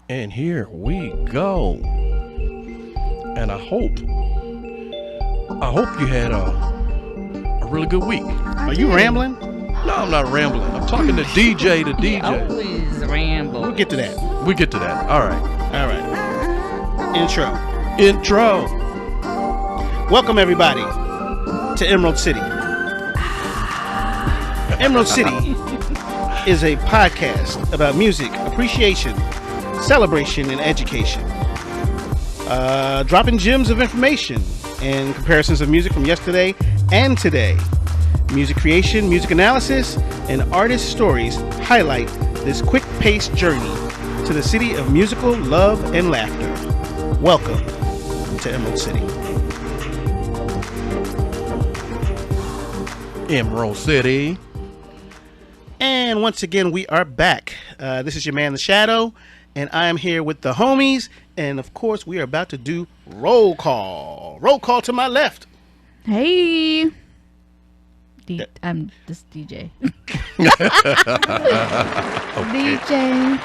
And here we go. And I hope you had a really good week. Are you rambling? No, I'm not rambling. I'm talking to DJ. You always ramble. We'll get to that. We get to that. All right. Intro. Welcome everybody to Emerald City. Emerald City is a podcast about music, appreciation, celebration, and education. Dropping gems of information and comparisons of music from yesterday and today. Music creation, music analysis, and artist stories highlight this quick-paced journey to the city of musical love and laughter. Welcome to Emerald City. Emerald City. And once again, we are back. This is your man, The Shadow, and I am here with the homies. And of course, we are about to do roll call. Roll call to my left. Hey. I'm just DJ. DJ.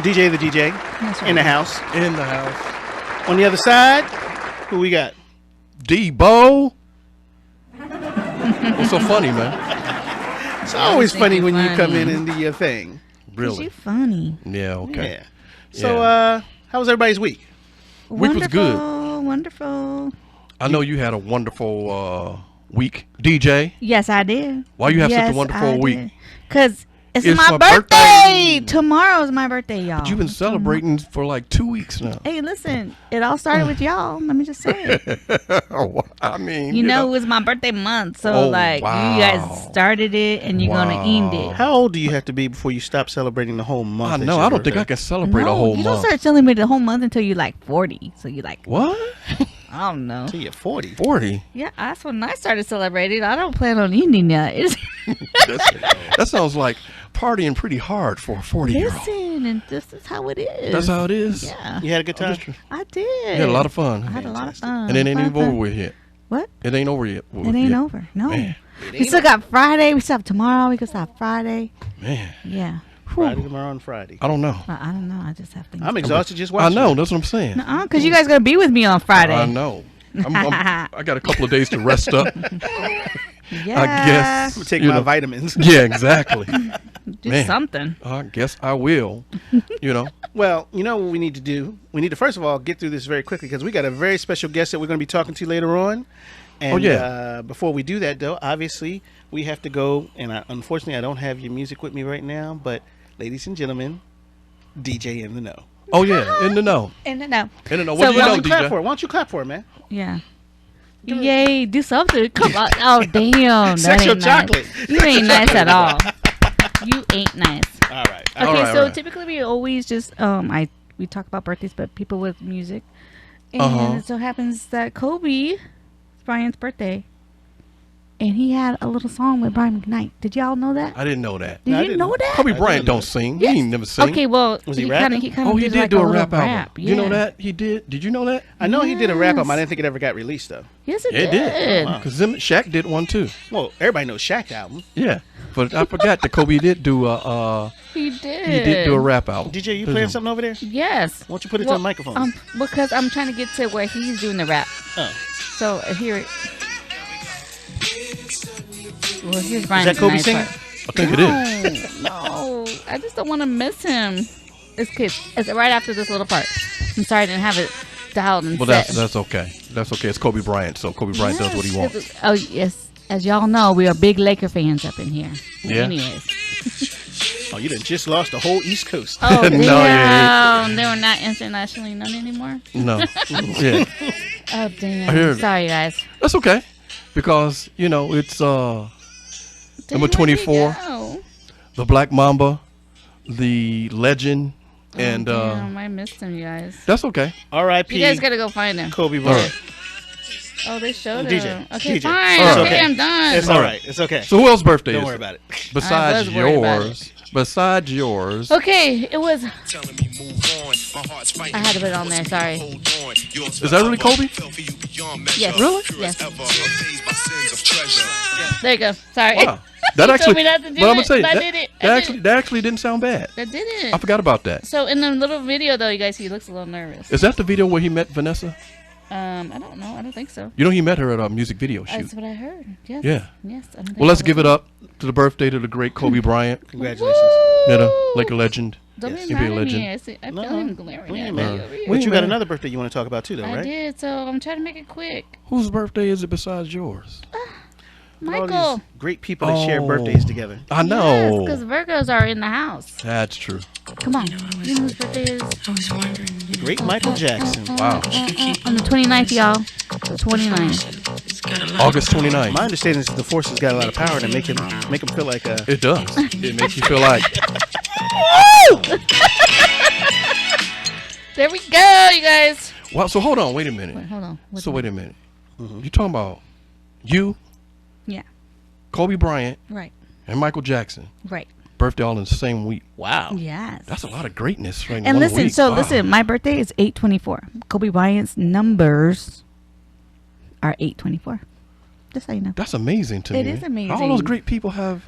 DJ the DJ. That's right. In the house. In the house. On the other side, who we got? Debo. What's so funny, man? It's always funny when you come funny. in and do your thing. Really? You funny. Yeah, okay. Yeah. So, how was everybody's week? Week was good. Wonderful. I know you had a wonderful week, DJ. Yes, I did. Why you have such a wonderful week? Because it's It's my my birthday. Tomorrow's my birthday, y'all. But you've been celebrating for like 2 weeks now. Hey, listen, it all started with y'all. Let me just say it. I mean, You know, it was my birthday month, so Oh, like wow. you guys started it and you're gonna end it. How old do you have to be before you stop celebrating the whole month? I as know. your I don't think birthday? I can celebrate a No, whole you don't month. start celebrating the whole month until you're like 40. So you're like, What? I don't know. Till you're 40. 40? Yeah, that's when I started celebrating. I don't plan on ending that. That sounds like partying pretty hard for a 40-year-old. Listen, and this is how it is. That's how it is? Yeah, You had a good time? I did. You had a lot of fun. I had a lot of fun. And it ain't Fun, even over fun. with yet. What? It ain't over yet. It ain't over. No. Man. We still got Friday. We still have tomorrow. We can still have Friday. Man. Yeah. Friday, tomorrow, and Friday. I don't know. Well, I don't know. I just have things. I'm exhausted just I watching. know. That's what I'm saying. Nuh-uh, because you guys going to be with me on Friday. I know. I got a couple of days to rest up. Yeah. I guess. I'm take you my know. vitamins. Yeah, exactly. Do Man. something. I guess I will. You know. Well, you know what we need to do? We need to, first of all, get through this very quickly because we got a very special guest that we're going to be talking to later on. And before we do that, though, obviously, we have to go. And unfortunately, I don't have your music with me right now. But, ladies and gentlemen, DJ in the know. Oh, yeah. In the know. And then no. In the know. So What do you Why know, don't you clap DJ? for it? Why don't you clap for it, man? Yeah. Yay, do something. Come on. Oh, damn. That Sexual ain't chocolate. Nice. You ain't nice at all. You ain't nice. All right. Okay, All right, so all right. typically we always just we talk about birthdays, but people with music, and Uh-huh. it so happens that Kobe, it's Brian's birthday, and he had a little song with Brian McKnight. Did y'all know that? I didn't know that. Did No, I you didn't know know. that? Kobe I Bryant didn't don't know. sing. Yes. He ain't never sing. Okay, well, Was he he rapping? kind Oh, of he did like do a little rap album. rap. You know Yeah. that? He did. Did you know that? I know he did a rap album. I Yes. didn't think it ever got released, though. Yes, it It did. did. Because Shaq did one too. Well, everybody knows Shaq album. Yeah. But I forgot that Kobe did do He did. he did do a rap album. DJ, you playing something over there? Yes. Why don't you put it to the microphone? Because I'm trying to get to where he's doing the rap. Oh. So here it. Well, here's Brian. that Kobe McKnight's singing? part. I think it is. No, I just don't want to miss him. It's right after this little part. I'm sorry I didn't have it dialed and Well, set. that's okay. That's okay. It's Kobe Bryant, so Kobe Bryant does what he Yes, wants. Oh, yes. As y'all know, we are big Laker fans up in here. Yeah. Anyways. Oh, you done just lost the whole East Coast. Oh, No, damn. yeah. They were not internationally known anymore. No. Yeah. Oh, I damn. hear it. Sorry, guys. That's okay. Because, you know, it's number Damn, where'd he 24, go? the Black Mamba, the legend, and Damn, I missed him, you guys. that's okay. R.I.P. You guys gotta go find him. Kobe All Bryant. right. Oh, they showed DJ, him. Okay, DJ. fine. All right. Okay, Okay. I'm done. It's all right. It's okay. So who else's birthday Don't is worry it? about it. Besides I was worried about yours. Besides yours. Okay, it was. I had to put it on there. Sorry. Is that really Kobe? Yes. Really? Yes. There you go. Sorry. Wow. That actually, told me not to do but I'm gonna it, say but I that, did it. that actually didn't sound bad. I did it. I forgot about that. So in the little video, though, you guys, he looks a little nervous. Is that the video where he met Vanessa? I don't know. I don't think so. You know, he met her at a music video shoot. That's what I heard. Yes. Yeah. Yes. I don't think Well, let's I give was- it up to the birthday to the great Kobe Bryant. Congratulations. You know, like a legend. Don't Yes. be He'd be a mad at legend. me. I No. feel him glaring We at ain't me mad. over here. But you got man. another birthday you want to talk about too, though, I right? did, so I'm trying to make it quick. Whose birthday is it besides yours? All Michael. these great people that share birthdays together. I know. Because Virgos are in the house. That's true. Come on. You know whose birthday is? The great Michael Jackson. Wow. On the 29th, y'all. The 29th. August 29th. My understanding is the force has got a lot of power to make him feel like a. It does. It makes you feel like. There we go, you guys. Wow. So hold on. Wait a minute. Wait, hold on. So wait a minute. You talking about you, Yeah. Kobe Bryant, Right. and Michael Jackson Right. birthday all in the same week? Wow. Yes. That's a lot of greatness right in And one listen, week. so Wow. listen, my birthday is 8/24. Kobe Bryant's numbers are 8/24. Just so you know. That's amazing to me. It is amazing. All those great people have.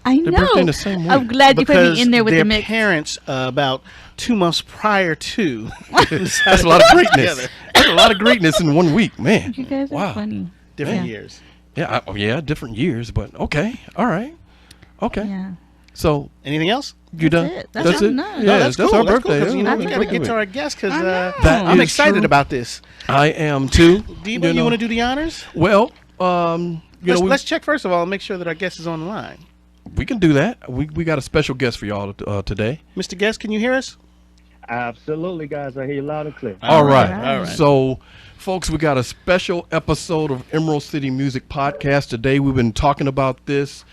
I Their know. birthday in the same week. I'm glad you put Because me in there with their the mix. parents, about 2 months prior to. That's a lot of greatness. That's a lot of greatness in 1 week, man. You guys are Wow. funny. Different Yeah. years. Yeah, yeah, different years, but okay, all right, okay. Yeah. So Anything else? you done? it. That's That's it. no. Yeah, No, that's cool. our That's cool, birthday. 'cause, Yeah, we got to get to our guests because I know. That I'm is excited true. about this. I am too. Diva, you want to do the honors? Well, Let's check first of all and make sure that our guest is on the line. we can do that. We got a special guest for y'all today. Mr. Guest, can you hear us? Absolutely, guys. I hear you loud and clear. All right. All right. So, folks, we got a special episode of Emerald City Music Podcast today. We've been talking about this,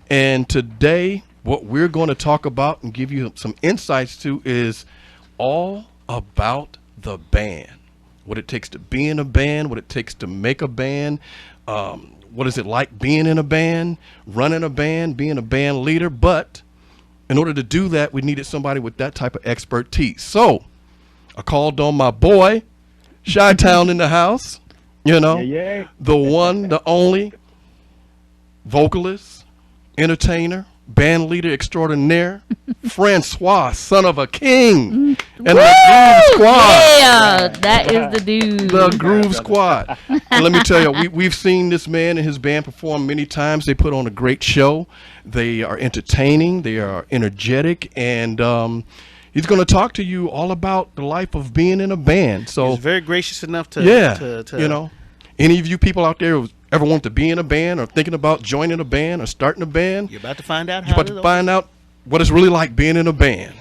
and today, what we're going to talk about and give you some insights to is all about the band. What it takes to be in a band, what it takes to make a band, what is it like being in a band, running a band, being a band leader. But in order to do that, we needed somebody with that type of expertise. So I called on my boy, Chi-Town in the house, you know, Yeah. the one, the only vocalist, entertainer, band leader extraordinaire, Francoise, son of a king, and the Groove Squad. Yeah, that is the dude. The Groove Squad. And let me tell you, we've seen this man and his band perform many times. They put on a great show. They are entertaining. They are energetic. And he's going to talk to you all about the life of being in a band. So, He's very gracious enough to. yeah, to you know, any of you people out there who ever want to be in a band or thinking about joining a band or starting a band, You're about to find out you're how about to find out what it's really like being in a band.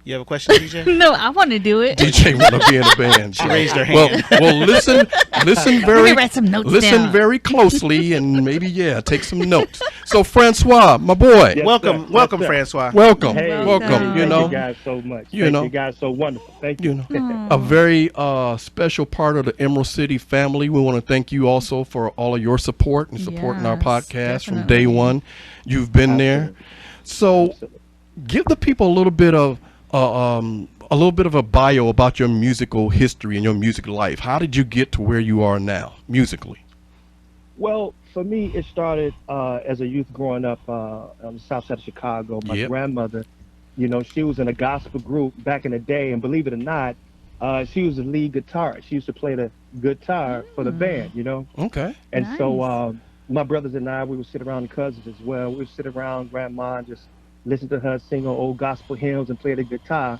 You have a question, DJ? No, I want to do it. DJ want to be in a band. She raised her Well, hand. listen Let very, me write some notes listen down. very closely, and maybe take some notes. So, Francois, my boy, Yes, welcome, sir. welcome, Yes, sir. Francois. welcome, Hey, welcome. Welcome. You Thank know, you guys so much. You Thank know. you guys so wonderful. Thank you. you know, a very special part of the Emerald City family. We want to thank you also for all of your support and supporting our Yes, podcast from definitely. day one. You've been there. So, Absolutely. give the people a little bit of a bio about your musical history and your music life. How did you get to where you are now musically? Well, for me, it started as a youth growing up on the south side of Chicago. My Yep. grandmother, you know, she was in a gospel group back in the day, and believe it or not, she was the lead guitarist. She used to play the guitar for the band, you know. Okay. And Nice. so my brothers and I, we would sit around, and cousins as well. We would sit around grandma and just listen to her sing her old gospel hymns and play the guitar.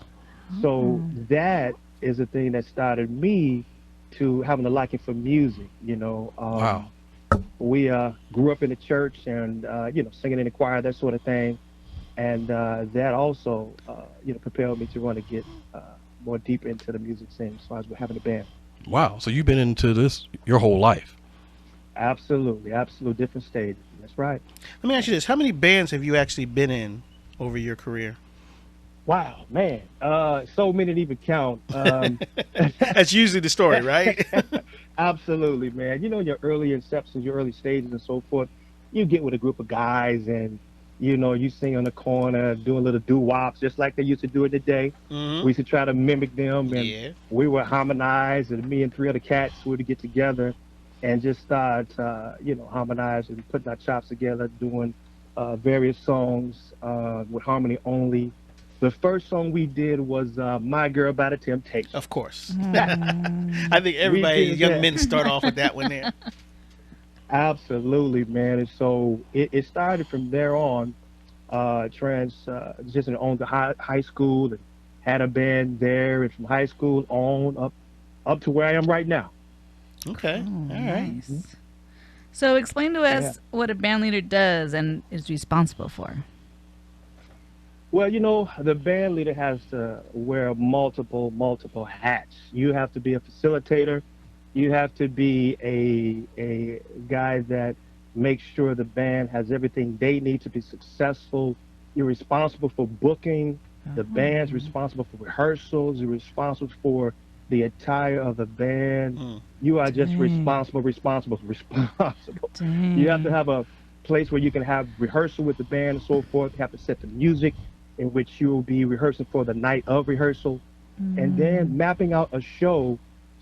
So that is the thing that started me to having a liking for music, you know. Wow. We grew up in the church and, you know, singing in the choir, that sort of thing. And that also, you know, propelled me to want to get more deep into the music scene as far as having a band. Wow. So you've been into this your whole life. Absolutely. Different stages. That's right. Let me ask you this: how many bands have you actually been in over your career? Wow, man. So many to even count. That's usually the story, right? Absolutely, man. You know, in your early inceptions, your early stages and so forth, you get with a group of guys and, you know, you sing on the corner, doing little doo-wops, just like they used to do it today. Mhm. We used to try to mimic them, and Yeah. we would harmonize, and me and three other cats would get together and just start, harmonizing, putting our chops together, doing various songs with harmony only. The first song we did was "My Girl" by the Temptations. Of course. I think everybody, young men, start off with that one there. Absolutely, man. And so it started from there on. Transitioned on to high school and had a band there, and from high school on up to where I am right now. Okay. All right. Nice. So explain to us what a band leader does and is responsible for. Well, the band leader has to wear multiple hats. You have to be a facilitator. You have to be a guy that makes sure the band has everything they need to be successful. You're responsible for booking. The band's responsible for rehearsals. You're responsible for the attire of the band. You are just responsible. Dang. You have to have a place where you can have rehearsal with the band and so forth. You have to set the music in which you will be rehearsing for the night of rehearsal, and then mapping out a show.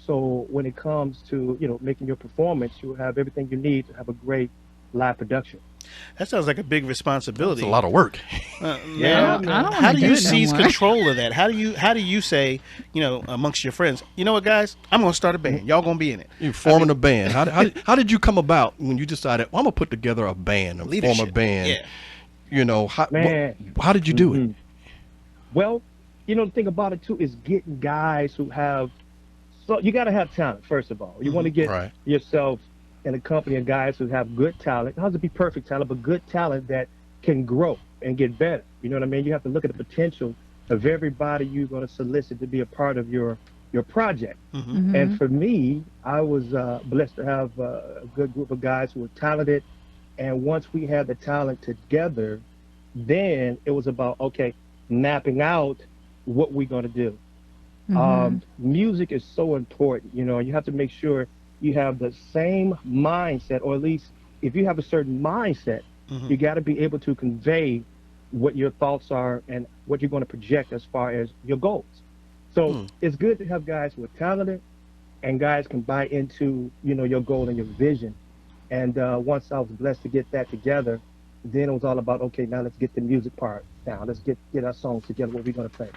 So when it comes to making your performance, you will have everything you need to have a great live production. That sounds like a big responsibility. It's a lot of work. Yeah, How do you seize control of that? How do you say, amongst your friends, you know what, guys, I'm going to start a band. Y'all going to be in it. You're forming a band. How did you come about when you decided, well, I'm going to put together a band, form a band? Yeah. How did you do it? Well, the thing about it too is getting guys who have. So you got to have talent, first of all. You want to get yourself in a company of guys who have good talent. It doesn't have to be perfect talent, but good talent that can grow and get better. You know what I mean? You have to look at the potential of everybody you're going to solicit to be a part of your project. And for me, I was blessed to have a good group of guys who were talented. And once we had the talent together, then it was about, mapping out what we're going to do. Music is so important. You have to make sure you have the same mindset, or at least if you have a certain mindset, you got to be able to convey what your thoughts are and what you're going to project as far as your goals. So it's good to have guys who are talented and guys can buy into, your goal and your vision. And once I was blessed to get that together, then it was all about, okay, now let's get the music part down. Let's get our songs together, what we're going to play,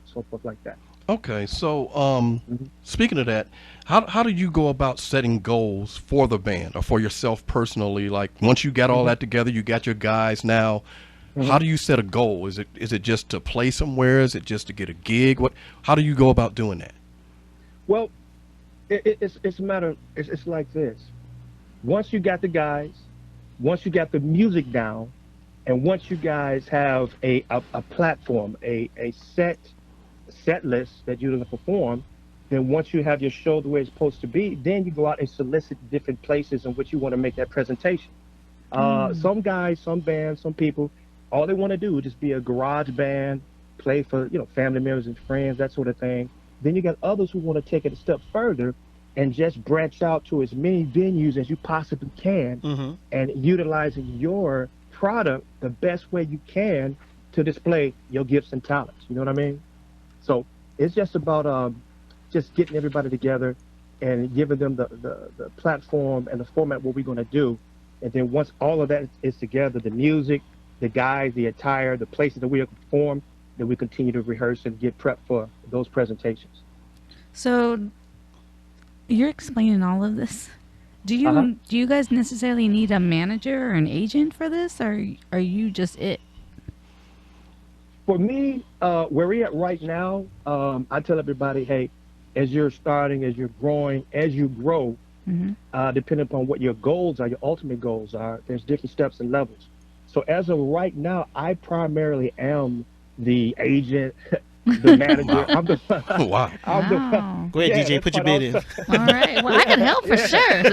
so forth like that. Okay, so speaking of that, how do you go about setting goals for the band or for yourself personally? Like once you got all that together, you got your guys now. How do you set a goal? Is it just to play somewhere? Is it just to get a gig? How do you go about doing that? Well, it's a matter. It's like this. Once you got the guys, once you got the music down, and once you guys have a platform, a set list that you're going to perform, then once you have your show the way it's supposed to be, then you go out and solicit different places in which you want to make that presentation. Some guys, some bands, some people, all they want to do is just be a garage band, play for family members and friends, that sort of thing. Then you got others who want to take it a step further and just branch out to as many venues as you possibly can, and utilizing your product the best way you can to display your gifts and talents. You know what I mean? So it's just about just getting everybody together and giving them the platform and the format what we're going to do. And then once all of that is together, the music, the guys, the attire, the places that we are perform, then we continue to rehearse and get prepped for those presentations. So you're explaining all of this. Do you guys necessarily need a manager or an agent for this, or are you just it? For me, where we're at right now, I tell everybody, hey, as you're starting, as you're growing, as you grow, depending upon what your goals are, your ultimate goals are, there's different steps and levels. So as of right now, I primarily am the agent, the manager. I'm the Wow. Go ahead, DJ, put your bid in. All right. Well, I can help for sure.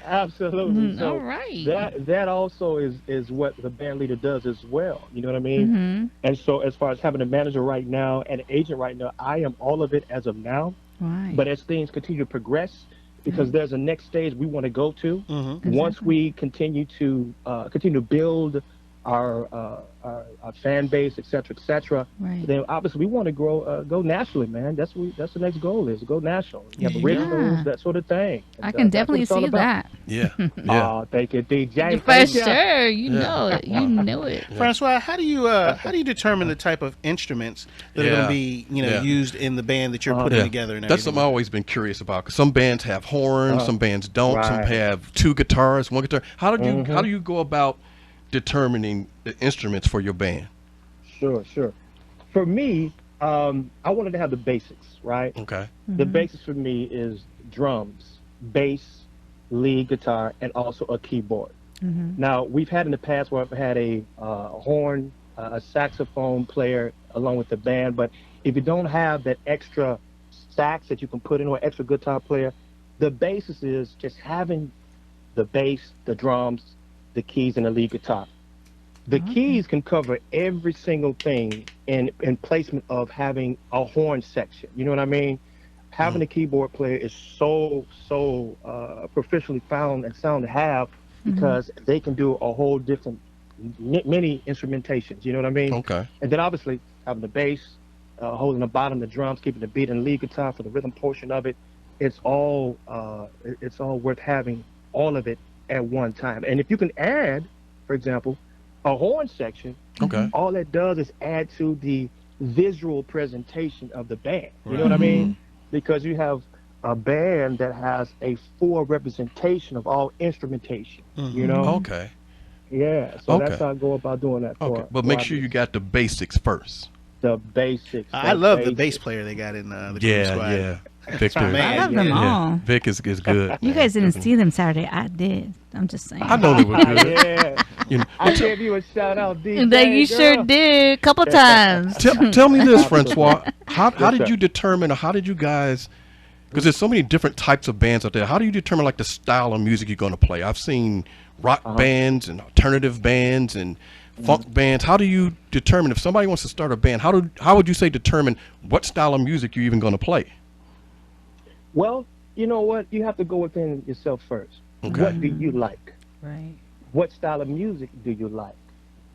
Absolutely. So all right. That also is what the band leader does as well. You know what I mean? And so as far as having a manager right now and an agent right now, I am all of it as of now. Right. But as things continue to progress, because there's a next stage we want to go to. Once we continue to build our fan base, et cetera, Right. then obviously we want to go nationally, man. That's the next goal is to go national. You have originals, Yeah. that sort of thing. I And, can that's what definitely it's all see about. that. Yeah. Yeah. Thank you, DJ. For Thank ya. sure. You Yeah. know it. You know it. Francois, how do you determine the type of instruments that are going Yeah. to be Yeah. used in the band that you're putting Yeah. together? And That's everything? something I've always been curious about. 'Cause some bands have horns, some bands don't. Some Right. have two guitars, one guitar. How do you go about determining the instruments for your band? Sure. For me, I wanted to have the basics, right? Okay. The basics for me is drums, bass, lead guitar, and also a keyboard. Now, we've had in the past where I've had a horn, a saxophone player along with the band, but if you don't have that extra sax that you can put in or extra guitar player, the basis is just having the bass, the drums, the keys, and the lead guitar. The keys can cover every single thing in placement of having a horn section. You know what I mean? Having a keyboard player is so proficiently found and sound to have because they can do a whole different many instrumentations. You know what I mean? Okay. And then obviously having the bass, holding the bottom, the drums, keeping the beat, and lead guitar for the rhythm portion of it. It's all worth having all of it at one time. And if you can add, for example, a horn section, Okay. all that does is add to the visual presentation of the band. You know what I mean? Because you have a band that has a full representation of all instrumentation. You know? Okay. Yeah. So that's Okay. how I go about doing that. Okay. But make sure you got the basics first. the basics. I love the bass player they got in the Grifith squad. Yeah. Victor. man. I love them all. Vic is good. You man. guys didn't see them Saturday. I did. I'm just saying. I know they were good. Yeah. You know, I gave you a shout out, DJ. That you sure girl. did a couple times. tell me this, Francois. How Yes, did sir. you determine, or how did you guys, because there's so many different types of bands out there. How do you determine like the style of music you're going to play? I've seen rock bands and alternative bands and funk bands. How do you determine if somebody wants to start a band? How would you say determine what style of music you're even going to play? Well, you know what? You have to go within yourself first. Okay. What do you like? Right. What style of music do you like?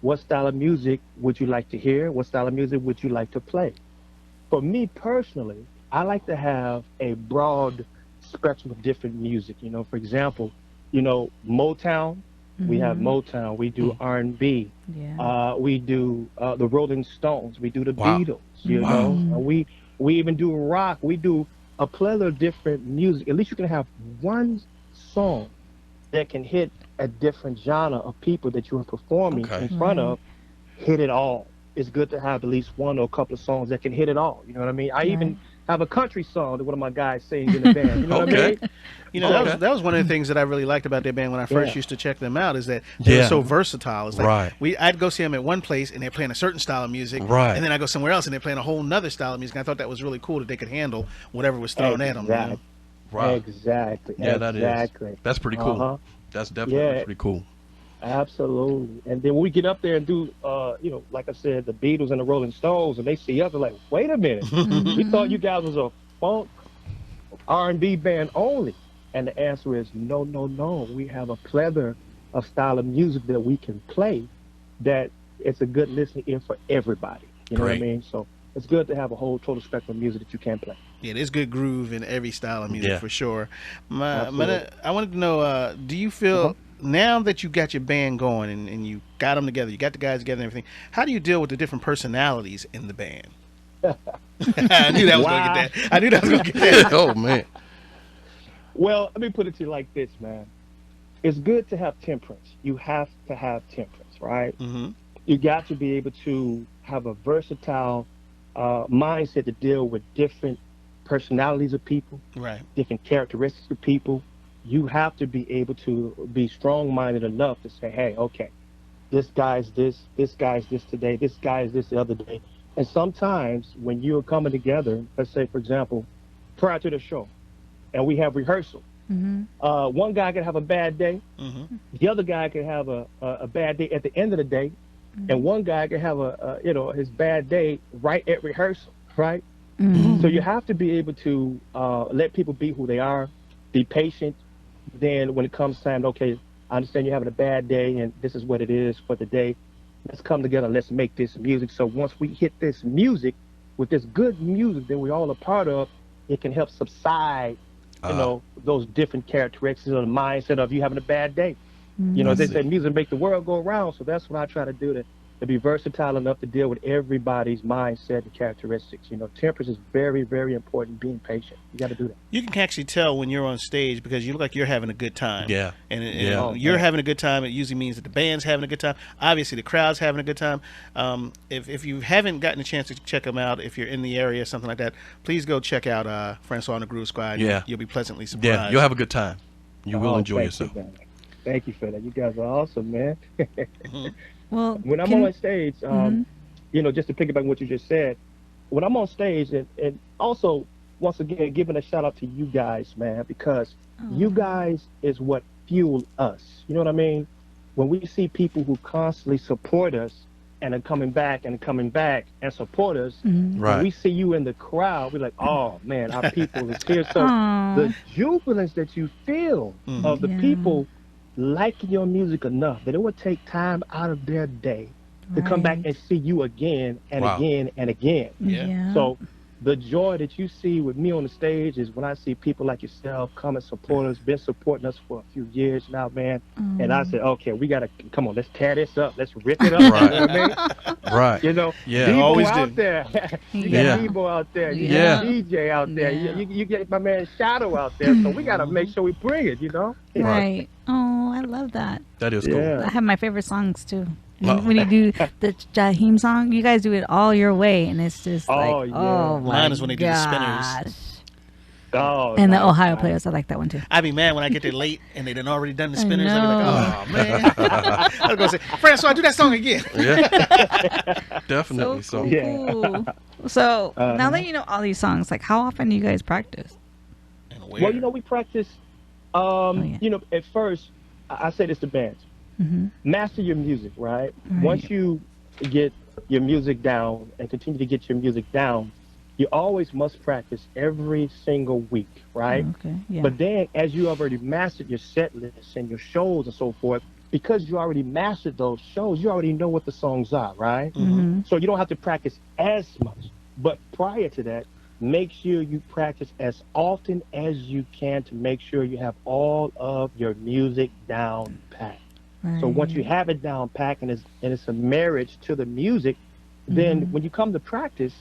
What style of music would you like to hear? What style of music would you like to play? For me personally, I like to have a broad spectrum of different music. You know, for example, Motown. We have Motown. We do R&B. Yeah. We do the Rolling Stones. We do the Wow. Beatles. You know, we even do rock. We do a plethora of different music. At least you can have one song that can hit a different genre of people that you are performing Okay. in front of. Hit it all. It's good to have at least one or a couple of songs that can hit it all. You know what I mean? I even have a country song that one of my guys sings in the band. You know what I Okay. mean? You know, Okay. that was one of the things that I really liked about their band when I first Yeah. used to check them out, is that they Yeah. were so versatile. It's like Right. I'd go see them at one place and they're playing a certain style of music, Right. and then I go somewhere else and they're playing a whole nother style of music. I thought that was really cool that they could handle whatever was thrown at them. Exactly. Wow. Exactly. Yeah, that is. Exactly. That's pretty cool. Uh-huh. That's definitely Yeah. pretty cool. Absolutely. And then when we get up there and do, like I said, the Beatles and the Rolling Stones, and they see us, they're like, wait a minute. We thought you guys was a funk R&B band only. And the answer is no. We have a plethora of style of music that we can play that it's a good listening ear for everybody. You know what I Great. mean? So it's good to have a whole total spectrum of music that you can play. Yeah, there's good groove in every style of music Yeah. for sure. Absolutely. I wanted to know, do you feel now that you got your band going and you got them together, you got the guys together and everything, how do you deal with the different personalities in the band? I knew that was going to get that. I knew that was going to get that. Oh man. Well, let me put it to you like this, man. It's good to have temperance. You have to have temperance, right? Mm-hmm. You got to be able to have a versatile mindset to deal with different personalities of people, Right. different characteristics of people. You have to be able to be strong-minded enough to say, hey, okay, this guy's this guy's this today, this guy is this the other day. And sometimes when you're coming together, let's say, for example, prior to the show, and we have rehearsal, one guy can have a bad day, Mm-hmm. the other guy can have a bad day at the end of the day, and one guy can have his bad day right at rehearsal, right? So you have to be able to let people be who they are, be patient. Then when it comes time, okay, I understand you're having a bad day and this is what it is for the day. let's come together, let's make this music. So once we hit this music, with this good music that we're all a part of, it can help subside, those different characteristics of the mindset of you having a bad day. They say music make the world go around, so that's what I try to do, to be versatile enough to deal with everybody's mindset and characteristics. Temperance is very, very important. Being patient, you got to do that. You can actually tell when you're on stage because you look like you're having a good time. Yeah. And you're having a good time. It usually means that the band's having a good time. Obviously, the crowd's having a good time. If you haven't gotten a chance to check them out, if you're in the area or something like that, please go check out Francoise and the Groove Squad. Yeah. You'll be pleasantly surprised. Yeah, you'll have a good time. You will enjoy thank yourself. You, thank you for that. You guys are awesome, man. Well, when I'm on stage, just to piggyback on what you just said, when I'm on stage, and also, once again, giving a shout out to you guys, man, because you guys is what fuel us. You know what I mean? When we see people who constantly support us and are coming back and support us, Right. when we see you in the crowd, we're like, oh, man, our people is here. So the jubilance that you feel of the people liking your music enough that it would take time out of their day to come back and see you again and again and again. Yeah. So the joy that you see with me on the stage is when I see people like yourself come and support us, been supporting us for a few years now, man. And I said, okay, we gotta come on, let's tear this up, let's rip it up. Right. You know what I mean? Right. Yeah. Debo Always out do. there. You Yeah. got Debo out there. You Yeah. got DJ out there. Yeah. You get my man Shadow out there. So we gotta make sure we bring it. Right. Oh, I love that. That is cool. Yeah. I have my favorite songs too. Oh. When you do the Jaheim song, you guys do it all your way, and it's just like, yeah. oh my Mine is when they do the spinners. gosh. Oh, And the nice, Ohio nice. players, I like that one too. I'd be mad when I get there late and they done already done the I spinners. I'd be like, know. oh, man. I was going to say, Francoise, do that song again. Yeah. Definitely. So So, Yeah. cool. So now that you know all these songs, like how often do you guys practice? And Well, we practice. yeah. At first, I say this to bands: master your music, right? Right. Once you get your music down and continue to get your music down, you always must practice every single week, right? Okay. Yeah. But then, as you already mastered your set lists and your shows and so forth, because you already mastered those shows, you already know what the songs are, right? So you don't have to practice as much. But prior to that, make sure you practice as often as you can to make sure you have all of your music down pat. So once you have it down pat and it's a marriage to the music, then when you come to practice,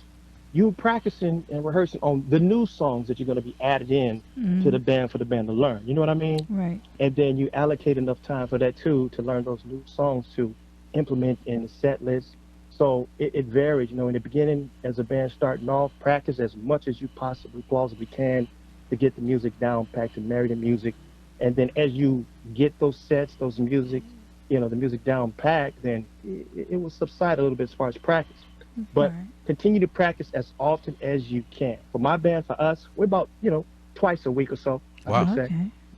you're practicing and rehearsing on the new songs that you're going to be added in to the band for the band to learn. You know what I mean? Right. And then you allocate enough time for that too, to learn those new songs to implement in the set list. So it varies. In the beginning, as a band starting off, practice as much as you plausibly can to get the music down packed and marry the music. And then as you get those sets, those music, the music down packed, then it will subside a little bit as far as practice. But Right. continue to practice as often as you can. For my band, for us, we're about, twice a week or so, I Wow. would say.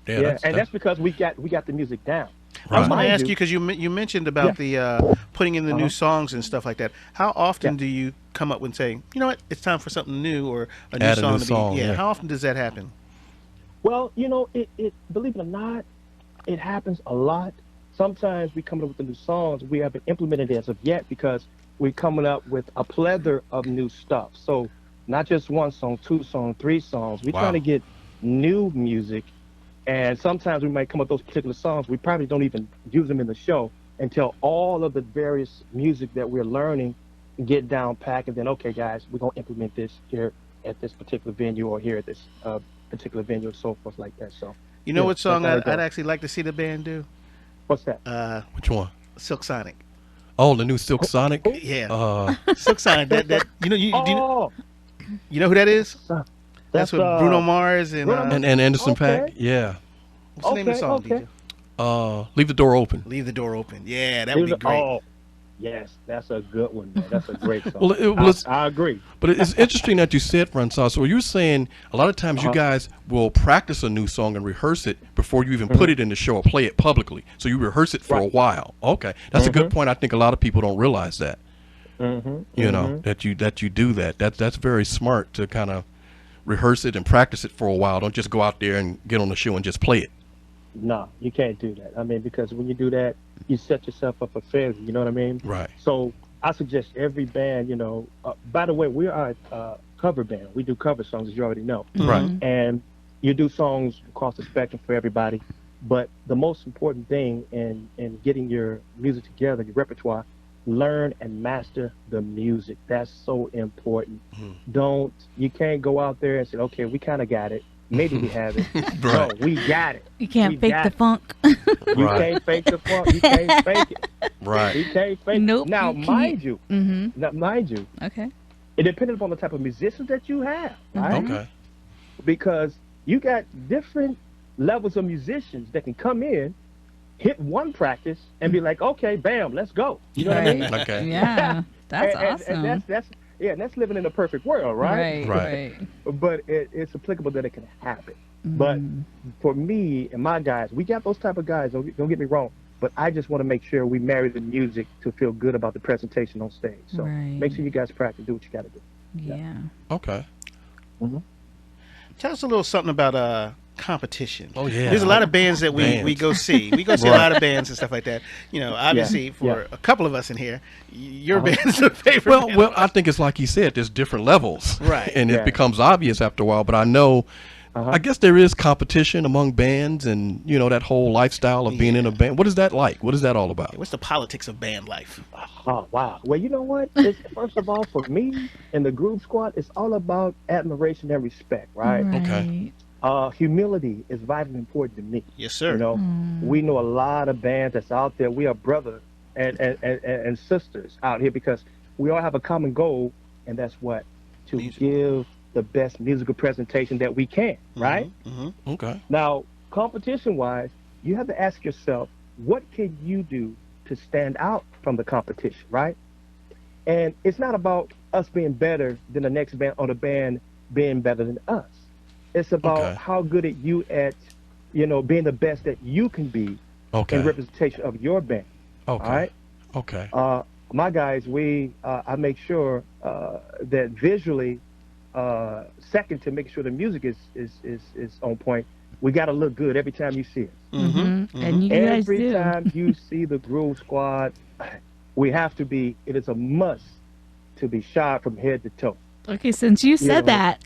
Okay. yeah, And that's because we got the music down. I was going to Mind ask you- you because you mentioned about the putting in the new songs and stuff like that. How often do you come up and say, you know what, it's time for something new or a new Add a song new to be? song, Yeah. yeah. How often does that happen? Well, it believe it or not, it happens a lot. Sometimes we come up with the new songs. We haven't implemented it as of yet because we're coming up with a plethora of new stuff. So not just one song, 2 songs, 3 songs. We're Wow. trying to get new music. And sometimes we might come up with those particular songs. We probably don't even use them in the show until all of the various music that we're learning get down pack. And then, okay, guys, we're going to implement this here at this particular venue or here at this particular venue and so forth like that. So, You know yeah, what song that's how I'd it goes. actually like to see the band do? What's that? Which one? Silk Sonic. Oh, the new Silk Sonic. Yeah. Silk Sonic. That Oh, you know who that is? That's with Bruno uh, Mars and Bruno And Anderson Okay. Paak. Yeah. what's the name of the song, okay. DJ? Leave the door open. Leave the Door Open. Yeah, that would be great. Oh, yes, that's a good one, man. That's a great song. Well, it was- I agree. But it's interesting that you said, Francois. So you're saying a lot of times you guys will practice a new song and rehearse it before you even put it in the show or play it publicly. So you rehearse it for a while. Okay, that's a good point. I think a lot of people don't realize that. You know that you do that. That's very smart to kind of rehearse it and practice it for a while. Don't just go out there and get on the show and just play it. No, you can't do that. I mean, because when you do that, you set yourself up for failure. You know what I mean? Right. So I suggest every band, by the way, we are a cover band. We do cover songs, as you already know. Right. And you do songs across the spectrum for everybody. But the most important thing in getting your music together, your repertoire, learn and master the music. That's so important. You can't go out there and say, okay, we kind of got it. Maybe we have it. Right. No, we got it. You can't fake the funk. You Right. can't fake the funk. You can't fake it. Right. You can't fake Nope, it. Now, you can't. mind you, Okay. it depends upon the type of musicians that you have, right? Okay. Because you got different levels of musicians that can come in, hit one practice, and be like, okay, bam, let's go. You know what I mean? Okay. Yeah. That's And awesome. that's living in a perfect world, right? Right. But it's applicable that it can happen. But for me and my guys, we got those type of guys. Don't get me wrong. But I just want to make sure we marry the music to feel good about the presentation on stage. So Right. make sure you guys practice, do what you got to do. Yeah. Okay. Tell us a little something about competition. Oh, yeah. There's a lot of bands that we Bands. go see. We go see a lot of bands and stuff like that. Obviously for a couple of us in here, your band's a favorite. Well, I think it's like he said, there's different levels. Right. And it Yeah. becomes obvious after a while. But I know, I guess there is competition among bands and, that whole lifestyle of being in a band. What is that like? What is that all about? What's the politics of band life? Oh, wow. Well, you know what? First of all, for me and the Groove Squad, it's all about admiration and respect, right? Okay. Humility is vitally important to me. Yes, sir. We know a lot of bands that's out there. We are brothers and sisters out here because we all have a common goal, and that's what? To give the best musical presentation that we can, right? Okay. Now, competition-wise, you have to ask yourself, what can you do to stand out from the competition, right? And it's not about us being better than the next band or the band being better than us. It's about how good are you at, being the best that you can be in representation of your band. Okay. All right? Okay. My guys, I make sure that visually, second to make sure the music is on point, we got to look good every time you see us. And you guys Every do. time you see the Groove Squad, it is a must to be sharp from head to toe. Okay, since you said that,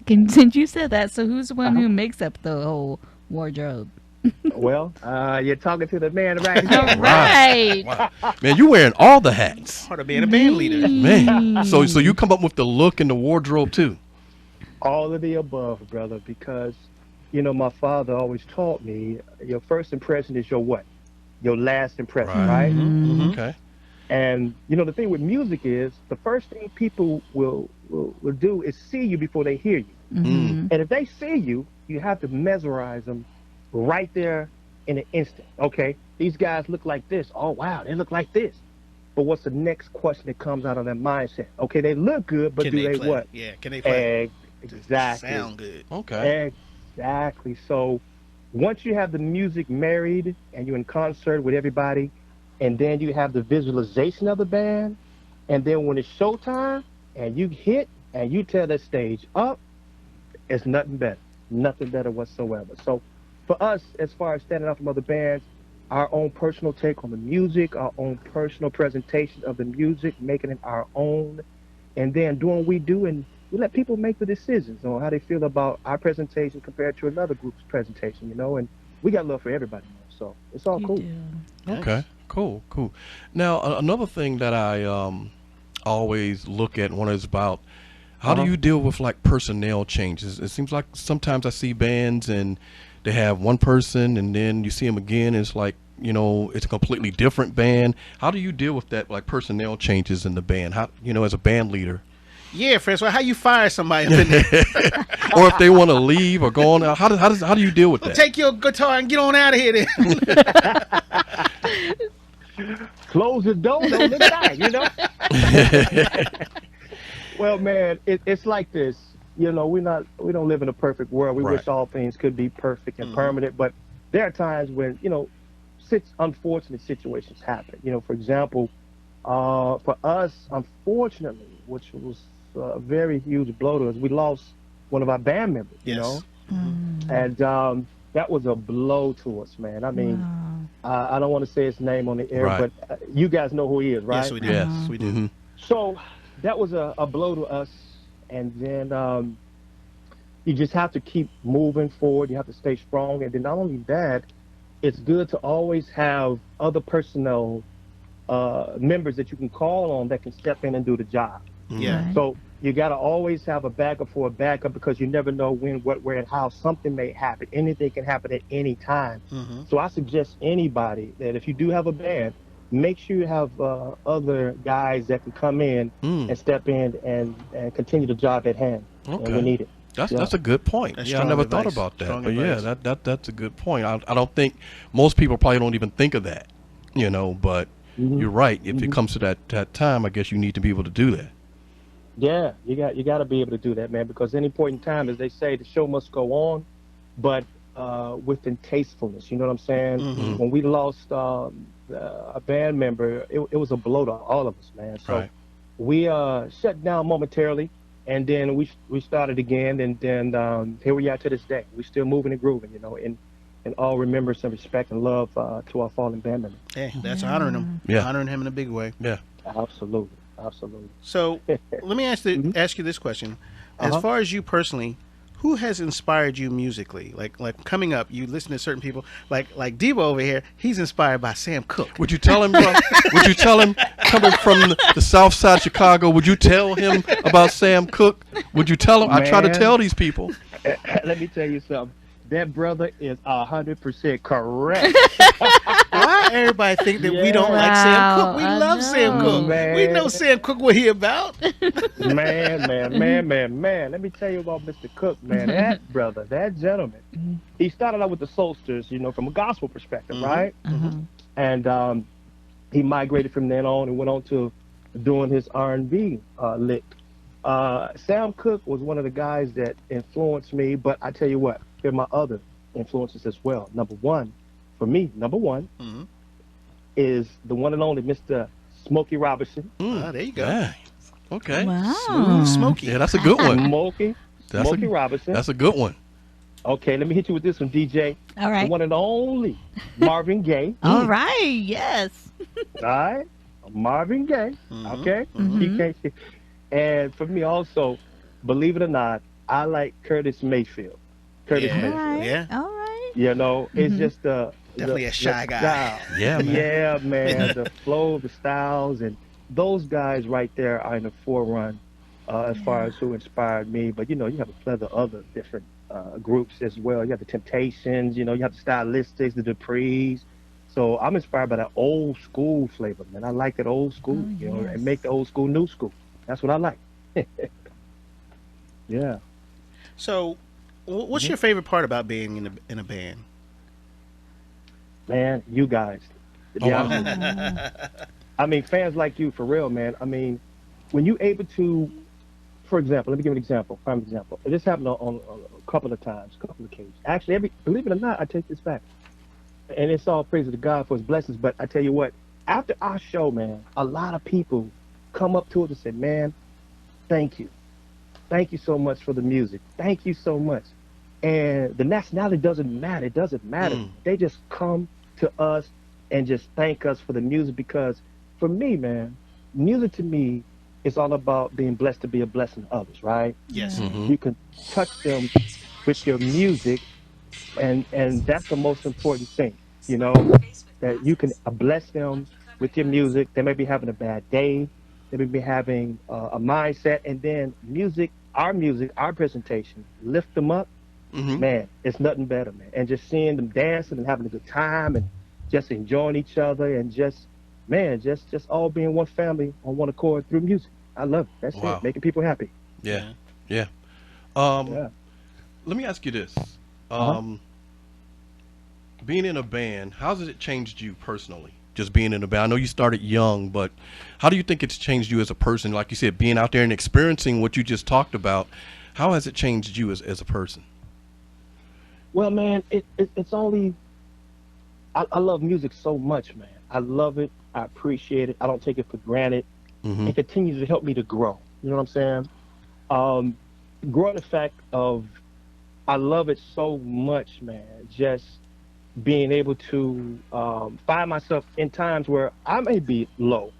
so who's the one who makes up the whole wardrobe? Well, you're talking to the man right All here. right. Wow. Man, you wearing all the hats. Part of being a band leader. Man. So you come up with the look and the wardrobe too. All of the above, brother, because, my father always taught me, your first impression is your what? Your last impression, right? Okay. And, the thing with music is the first thing people will do is see you before they hear you. And if they see you, you have to mesmerize them right there in an instant. Okay, these guys look like this. Oh, wow, they look like this. But what's the next question that comes out of their mindset? Okay, they look good, but Can do they play? what? Yeah, can they play? Exactly. Sound good. Okay. Exactly. So once you have the music married and you're in concert with everybody, and then you have the visualization of the band, and then when it's showtime and you hit and you tear the stage up, it's nothing better whatsoever. So for us, as far as standing out from other bands, our own personal take on the music, our own personal presentation of the music, making it our own, and then doing what we do, and we let people make the decisions on how they feel about our presentation compared to another group's presentation, and we got love for everybody, so it's all cool. Okay. Cool. Now, another thing that I always look at when it's about how do you deal with like personnel changes? It seems like sometimes I see bands and they have one person and then you see them again. And it's like, it's a completely different band. How do you deal with that, like personnel changes in the band? How, as a band leader? Yeah, Francoise, how you fire somebody up in there? Or if they want to leave or go on, how do you deal with that? Take your guitar and get on out of here then. Close the door, don't let it die, Well, man, it's like this. We don't live in a perfect world. We wish all things could be perfect and permanent, but there are times when, unfortunate situations happen. For example, for us, unfortunately, which was a very huge blow to us, we lost one of our band members, Yes. and that was a blow to us, man. I mean, I don't want to say his name on the air, Right. but you guys know who he is, right? Yes, we do. Yes. Yes, we do. Hmm. So that was a blow to us, and then you just have to keep moving forward. You have to stay strong, and then not only that, it's good to always have other personnel members that you can call on that can step in and do the job. Yeah. Right. So you got to always have a backup for a backup because you never know when, what, where, and how something may happen. Anything can happen at any time. Mm-hmm. So I suggest anybody that if you do have a band, make sure you have other guys that can come in Mm. and step in and continue the job at hand when Okay. we need it. That's a good point. That's Yeah, I strong never advice. thought about that. Strong But yeah, advice. that's a good point. I don't think most people probably don't even think of that, you know. But Mhm. you're right. If it Mhm. comes to that time, I guess you need to be able to do that. Yeah, you got to be able to do that, man. Because any point in time, as they say, the show must go on, but with tastefulness. You know what I'm saying? Mhm. When we lost a band member, it was a blow to all of us, man. So Right. we shut down momentarily, and then we started again, and then here we are to this day. We're still moving and grooving, you know, and all remembrance and respect and love to our fallen band member. Hey, that's honoring him. Yeah. Honoring him in a big way. Yeah. Absolutely, absolutely. So let me ask you this question: as Uh-huh. far as you personally, who has inspired you musically? Like coming up, you listen to certain people. Like Devo over here, he's inspired by Sam Cooke. Would you tell him? Would you tell him coming from the South Side of Chicago? Would you tell him about Sam Cooke? Would you tell him? I try to Man. tell these people. Let me tell you something. That brother is 100% correct. Why everybody think that we don't like Sam Wow, Cooke? We I love Sam know. Cooke. Man. We know Sam Cooke, what he about. man. Let me tell you about Mr. Cook, man. That brother, that gentleman. He started out with the Soulsters, you know, from a gospel perspective, Mhm. right? And he migrated from then on and went on to doing his R&B lick. Sam Cooke was one of the guys that influenced me, but I tell you what, here are my other influences as well. Number one Mhm. is the one and only Mr. Smokey Robinson. Ah, there you go. Yeah. Okay. Wow. Smooth Smokey. Yeah, that's a good one. Smokey Robinson. That's a good one. Okay, let me hit you with this one, DJ. All The right. one and only Marvin Gaye. All right. Yes. All right? Marvin Gaye. Mhm. Okay? Mhm. He can't. And for me also, believe it or not, I like Curtis Mayfield. Curtis Yeah. All Mayfield. right. Yeah. All right. You know, it's just Definitely a shy guy. style. Yeah, man. Yeah, man. The flow, the styles, and those guys right there are in the forerun as far as who inspired me. But you know, you have a plethora of other different groups as well. You have the Temptations. You know, you have the Stylistics, the Duprees. So I'm inspired by that old school flavor, man. I like that old school, Oh, you know, yes. and make the old school new school. That's what I like. Yeah. So, what's your favorite part about being in a band? Man, you guys. To be Oh, wow. honest with you. I mean, fans like you, for real, man. I mean, when you able to, for example, let me give you an example, prime example. This happened on a couple of times, a couple of occasions. Actually, believe it or not, I take this back. And it's all praise to God for his blessings. But I tell you what, after our show, man, a lot of people come up to us and say, man, thank you. Thank you so much for the music. Thank you so much. And the nationality doesn't matter. It doesn't matter. Mm. They just come to us and just thank us for the music because for me, man, music to me is all about being blessed to be a blessing to others, right? Yes. Mhm. You can touch them with your music and that's the most important thing, you know, that you can bless them with your music. They may be having a bad day. They may be having a mindset and then music, our presentation, lift them up. Mhm. Man, it's nothing better, man. And just seeing them dancing and having a good time and just enjoying each other and just all being one family on one accord through music. I love it. That's Wow. it. Making people happy. Yeah. Yeah. Yeah. Let me ask you this. Uh-huh. Being in a band, how has it changed you personally? Just being in a band. I know you started young, but how do you think it's changed you as a person? Like you said, being out there and experiencing what you just talked about, how has it changed you as a person? Well, man, it's only. I love music so much, man. I love it. I appreciate it. I don't take it for granted. Mm-hmm. It continues to help me to grow. You know what I'm saying? Growing the fact of I love it so much, man. Just being able to find myself in times where I may be low.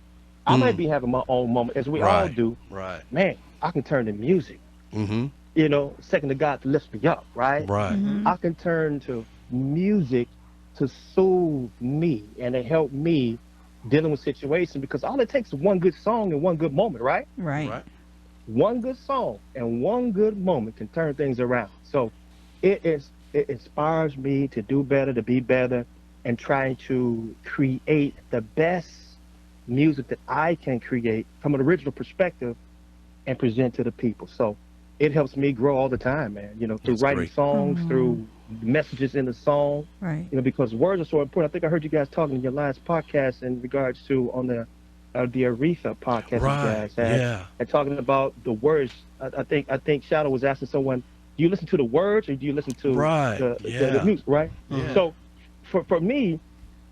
I might be having my own moment, as we all Right. do. Right. Man, I can turn to music, Mm-hmm. second to God to lift me up, right? Right. I can turn to music to soothe me and to help me dealing with situations, because all it takes is one good song and one good moment, right? Right. Right. One good song and one good moment can turn things around. So it inspires me to do better, to be better, and trying to create the best music that I can create from an original perspective and present to the people. So it helps me grow all the time, man. Through That's writing great. songs, through messages in the song. Right. Because words are so important. I think I heard you guys talking in your last podcast in regards to on the Aretha podcast Right. you guys had, Yeah. and talking about the words. I think Shadow was asking someone, do you listen to the words or do you listen to Right. the Yeah. music, right? Yeah. So for me,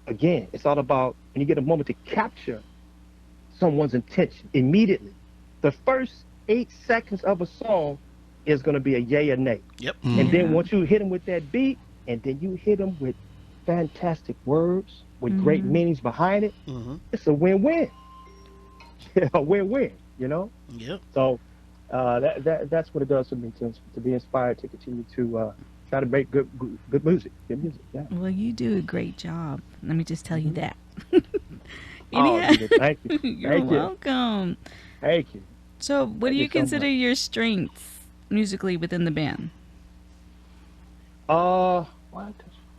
again, it's all about when you get a moment to capture someone's intention immediately. The first 8 seconds of a song is going to be a yay or nay. Yep. And then Yeah. once you hit them with that beat, and then you hit them with fantastic words with great meanings behind it, Mm-hmm. it's a win-win. A win-win, Yep. So that's what it does for me to be inspired to continue to try to make good music. Good music. Yeah. Well, you do a great job. Let me just tell you that. Oh, Anyhow- Edith, thank you. You're Thank you. welcome. Thank you. So, what do Thank you you so consider much. your strengths musically within the band? What?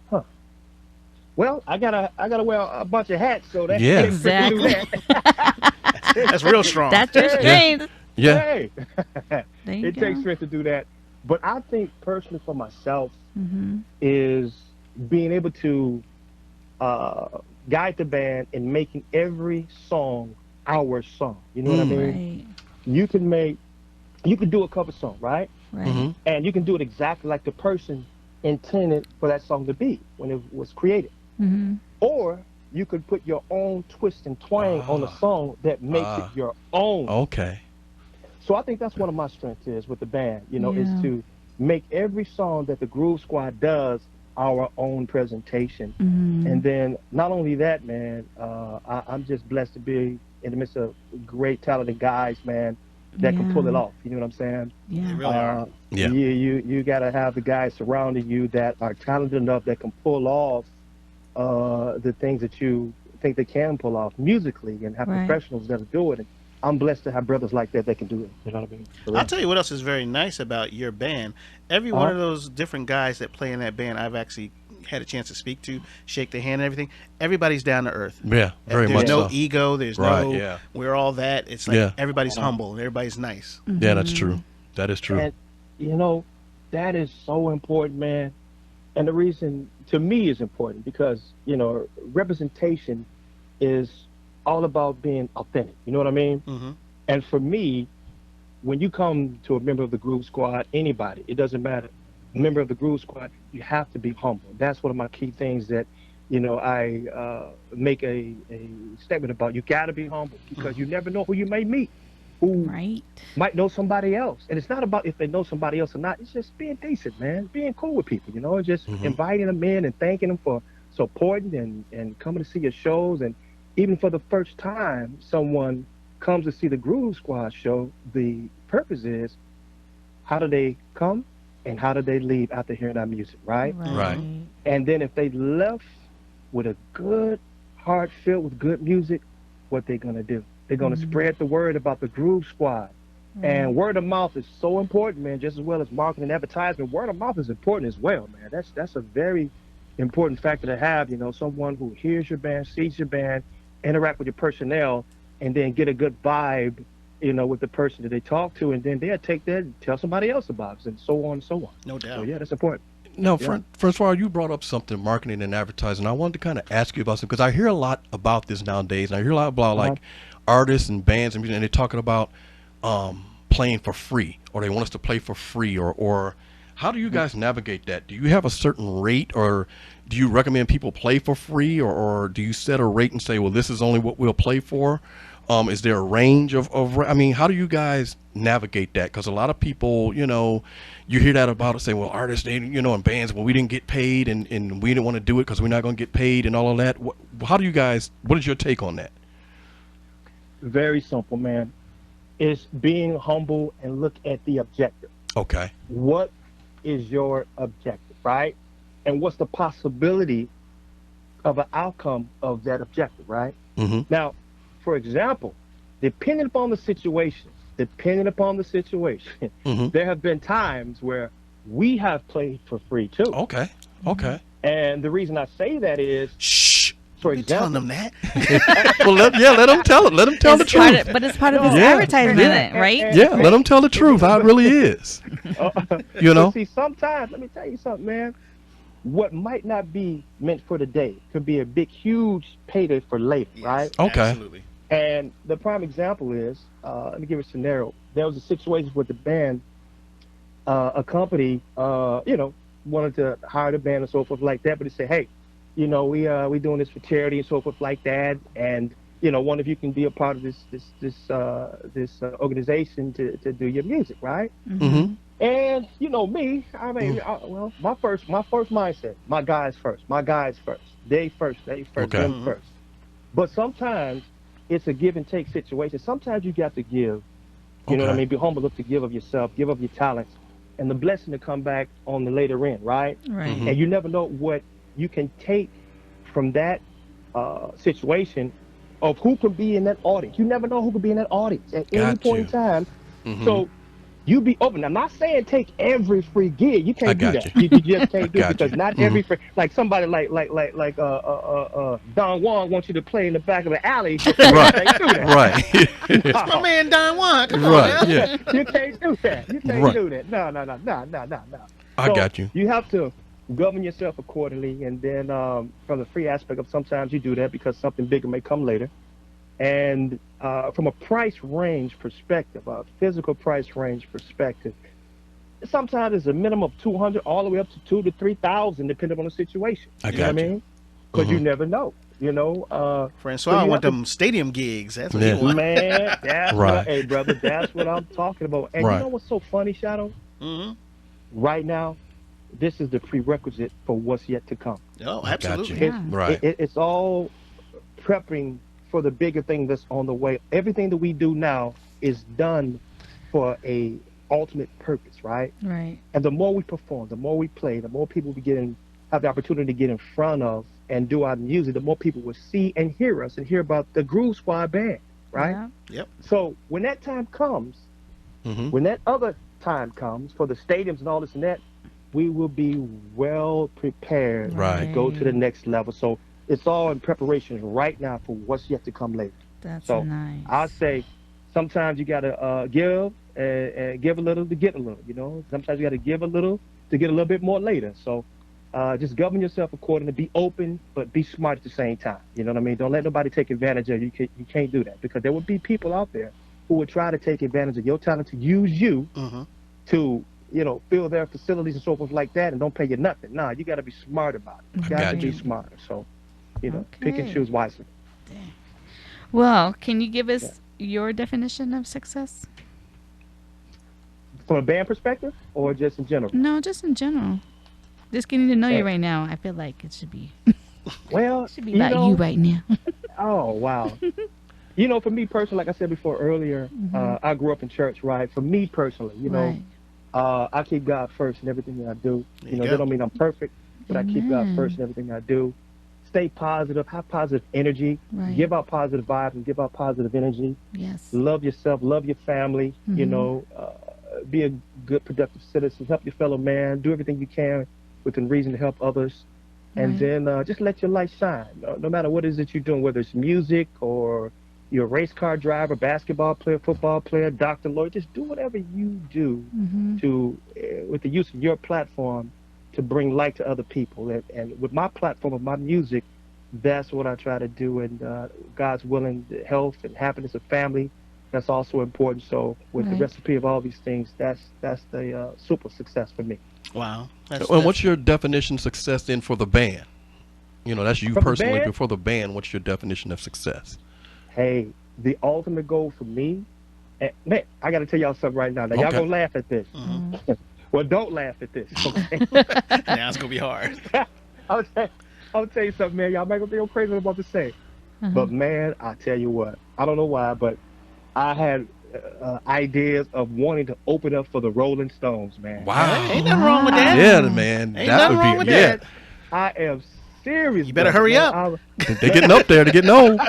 Huh. Well, I gotta wear a bunch of hats, so that Yeah. takes strength to do that. That's real strong. That's your strength. Yeah. Hey, There you it go. takes strength to do that. But I think personally for myself Mm-hmm. is being able to guide the band in making every song our song. You know what I mean? Right. You can do a cover song, right? Right. Mm-hmm. And you can do it exactly like the person intended for that song to be when it was created. Mm-hmm. Or you could put your own twist and twang on the song that makes it your own. Okay. So I think that's one of my strengths is with the band, is Yeah. to make every song that the Groove Squad does our own presentation. Mm-hmm. And then not only that, man, I'm just blessed to be in the midst of great talented guys, man, that can pull it Yeah. off. You know what I'm saying? They Yeah. really are. Yeah. You gotta have the guys surrounding you that are talented enough that can pull off the things that you think they can pull off musically, and have Right. professionals that do it. And I'm blessed to have brothers like that can do it. You know what I mean? For real. I'll tell you what else is very nice about your band. Every one of those different guys that play in that band, I've actually had a chance to speak to, shake their hand and everything. Everybody's down to earth. Yeah. Very There's much no so. ego. There's Right, no, yeah. we're all that. It's like Yeah. everybody's humble and everybody's nice. Yeah, that's true. That is true. And that is so important, man. And the reason to me is important because representation is all about being authentic. You know what I mean? Mm-hmm. And for me, when you come to a member of the Groove Squad, anybody, it doesn't matter, a member of the Groove Squad, you have to be humble. That's one of my key things that, I make a statement about. You got to be humble because you never know who you may meet, who Right. might know somebody else. And it's not about if they know somebody else or not. It's just being decent, man, being cool with people, and just inviting them in and thanking them for supporting and coming to see your shows. And even for the first time someone comes to see the Groove Squad show, the purpose is how do they come and how do they leave after hearing our music, right? Right. And then if they left with a good heart filled with good music, what they gonna do? They're gonna spread the word about the Groove Squad. And word of mouth is so important, man, just as well as marketing and advertisement. Word of mouth is important as well, man. That's a very important factor to have, someone who hears your band, sees your band, interact with your personnel, and then get a good vibe, with the person that they talk to, and then they'll take that and tell somebody else about it, and so on and so on. No doubt. So yeah, that's important. No, Yeah. Francoise, you brought up something, marketing and advertising. I wanted to kind of ask you about something because I hear a lot about this nowadays. And I hear a lot about like artists and bands and they're talking about playing for free, or they want us to play for free, or how do you guys navigate that? Do you have a certain rate, or do you recommend people play for free, or do you set a rate and say, well, this is only what we'll play for? Is there a range of I mean, how do you guys navigate that? Because a lot of people, you hear that about it, say, well, artists, they, and bands, well, we didn't get paid and we didn't want to do it because we're not going to get paid and all of that. How do you guys, what is your take on that? Very simple, man. It's being humble and look at the objective. Okay. What is your objective, right? And what's the possibility of an outcome of that objective, right? Mm-hmm. Now, for example, depending upon the situation, Mm-hmm. there have been times where we have played for free too. Okay. Okay. And the reason I say that is, Shh. for You telling example, them that? Well, let them tell it. Let them tell the It's part truth. but it's part of his Yeah. advertisement, right? Yeah, let them tell the truth, how it really is. You know? But see, sometimes, let me tell you something, man. What might not be meant for today could be a big, huge payday for later, right? Okay. Absolutely. And the prime example is, let me give you a scenario. There was a situation with the band, a company, wanted to hire the band and so forth like that, but they say, hey, we doing this for charity and so forth like that, and one of you can be a part of this organization to do your music, right? Mm-hmm. And me, I mean, my first mindset, my guys first, they first, Okay. them first. But sometimes it's a give and take situation. Sometimes you got to give, you know what I Okay. mean? Be humble enough to give of yourself, give of your talents, and the blessing to come back on the later end, right? Right. Mhm. And you never know what you can take from that situation of who could be in that audience. You never know who could be in that audience at any Got point you. in time. Mhm. So you be open. I'm not saying take every free gig. You I can't do got that. you. You just can't do Got it because you. not every free. Like somebody like Don Juan wants you to play in the back of the alley. You Right. can't do that. Right. No. My man Don Juan, come on Right. now. Yeah. You can't do that. You can't Right. do that. No. I So got you. You have to govern yourself accordingly, and then from the free aspect of sometimes you do that because something bigger may come later. And from a price range perspective, a physical price range perspective, sometimes it's a minimum of 200 all the way up to 2,000 to 3,000, depending on the situation. I You know got what I you. mean? Because you Mhm. never know. Francois So you want have to- them stadium gigs. That's what Yeah. he want. Man, that's Right. what, hey brother, that's what I'm talking about. And Right. you know what's so funny, Shadow? Mm-hmm. Right now, this is the prerequisite for what's yet to come. Oh, I got absolutely. you. Yeah. Right. It's all prepping for the bigger thing that's on the way. Everything that we do now is done for a ultimate purpose, right? Right. And the more we perform, the more we play, the more people we have the opportunity to get in front of and do our music, the more people will see and hear us and hear about the Groove Squad band, right? Yeah. So when that time comes, Mhm. when that other time comes for the stadiums and all this and that, we will be well prepared Right. to go to the next level. So it's all in preparation right now for what's yet to come later. That's So nice. I'll say sometimes you got to give and give a little to get a little, Sometimes you got to give a little to get a little bit more later. So just govern yourself accordingly. Be open, but be smart at the same time. You know what I mean? Don't let nobody take advantage of you. You can't do that because there will be people out there who would try to take advantage of your talent to use you Mm-hmm. to, fill their facilities and so forth like that and don't pay you nothing. Nah, you got to be smart about it. You I got got to be you. smarter. So, pick and Okay. choose wisely. Well, can you give us your definition of success? From a band perspective or just in general? No, just in general. Just getting to know you Yeah. right now. I feel like it should be Well, should be about you right now. Oh, wow. For me personally, like I said before earlier, I grew up in church, right? For me personally, Right. I keep God first in everything that I do. There you That go. don't mean I'm perfect, but I keep God Amen. first in everything I do. Stay positive, have positive energy, Right. give out positive vibes and give out positive energy. Yes. Love yourself, love your family, be a good, productive citizen, help your fellow man, do everything you can within reason to help others. And Right. then just let your light shine, no matter what it is that you're doing, whether it's music or you're a race car driver, basketball player, football player, doctor, lawyer, just do whatever you do Mm-hmm. to, with the use of your platform, to bring light to other people. And with my platform of my music, that's what I try to do. And God's willing, the health and happiness of family, that's also important. So with Right. the recipe of all these things, that's the super success for me. Wow. And what's your definition of success then for the band? That's you For the personally, band? but for the band, what's your definition of success? Hey, the ultimate goal for me, and man, I got to tell y'all something right now. Now, y'all Okay. gonna laugh at this. Well, don't laugh at this. Okay? Now it's gonna be hard. I'll tell you something, man. Y'all might gonna think I'm crazy what I'm about to say, but man, I tell you what. I don't know why, but I had ideas of wanting to open up for the Rolling Stones, man. Wow. Ain't nothing wrong with that. Yeah, man. Ain't That nothing would wrong be with yeah. that. I am serious. You better brother, hurry man. up. They're getting up there. They're getting old.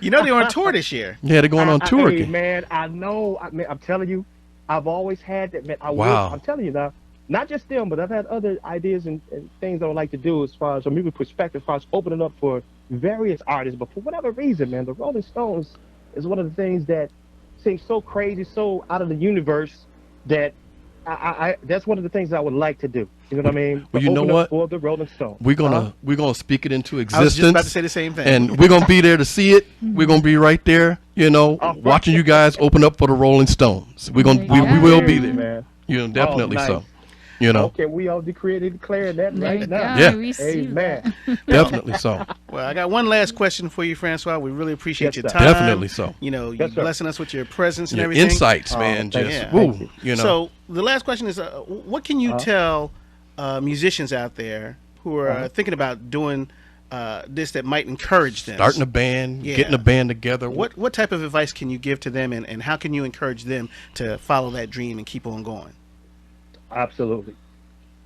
You know they're on tour this year. Yeah, they're going on tour Hey, again. man, I know. I'm telling you, I've always had that, man. Wow. I'm telling you now, not just them, but I've had other ideas and things I would like to do as far as from music perspective, as far as opening up for various artists. But for whatever reason, man, the Rolling Stones is one of the things that seems so crazy, so out of the universe that I that's one of the things I would like to do. You know what I mean? Well, To you know open up what? For the Rolling Stones. We're gonna speak it into existence. I was just about to say the same thing. And we're gonna be there to see it. We're gonna be right there, watching you guys open up for the Rolling Stones. We're gonna we will be there. man. Definitely nice. so. Okay, we all declaring that There right you now. go. Yeah. We see Amen. Definitely so. Well, I got one last question for you, Francois. We really appreciate Yes, your sir. time. Definitely so. You know, you Yes, sir. blessing us with your presence and Your everything. insights, Oh, man. thank Just you. woo. Thank So the last question is, what can you tell musicians out there who are thinking about doing this that might encourage them? starting a band, Yeah. getting a band together. What type of advice can you give to them, and how can you encourage them to follow that dream and keep on going? Absolutely.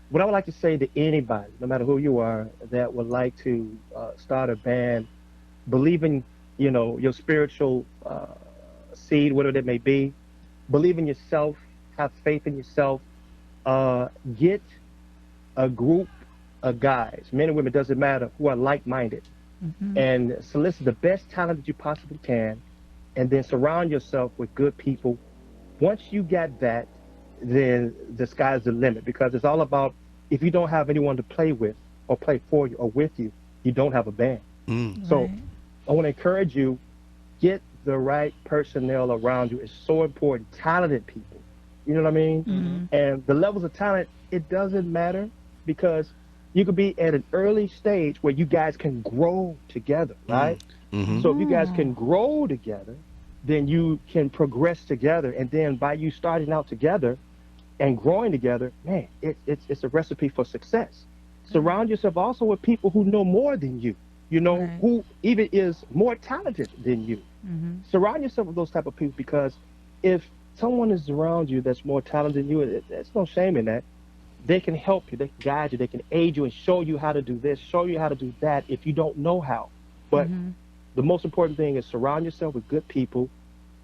What I would like to say to anybody, no matter who you are, that would like to start a band, believe in, your spiritual seed, whatever it may be. Believe in yourself. Have faith in yourself. Get a group of guys, men and women, doesn't matter, who are like-minded, and solicit the best talent that you possibly can, and then surround yourself with good people. Once you get that, then the sky's the limit, because it's all about, if you don't have anyone to play with or play for you or with you, you don't have a band. So Right. I want to encourage you, get the right personnel around you. It's so important. Talented people. You know what I mean? And the levels of talent, it doesn't matter, because you could be at an early stage where you guys can grow together, right? So if you guys can grow together, then you can progress together. And then by you starting out together and growing together, man, it's a recipe for success. Surround yourself also with people who know more than you, Right. who even is more talented than you. Surround yourself with those type of people, because if someone is around you that's more talented than you, there's no shame in that. They can help you, they can guide you, they can aid you and show you how to do this, show you how to do that if you don't know how. But the most important thing is surround yourself with good people,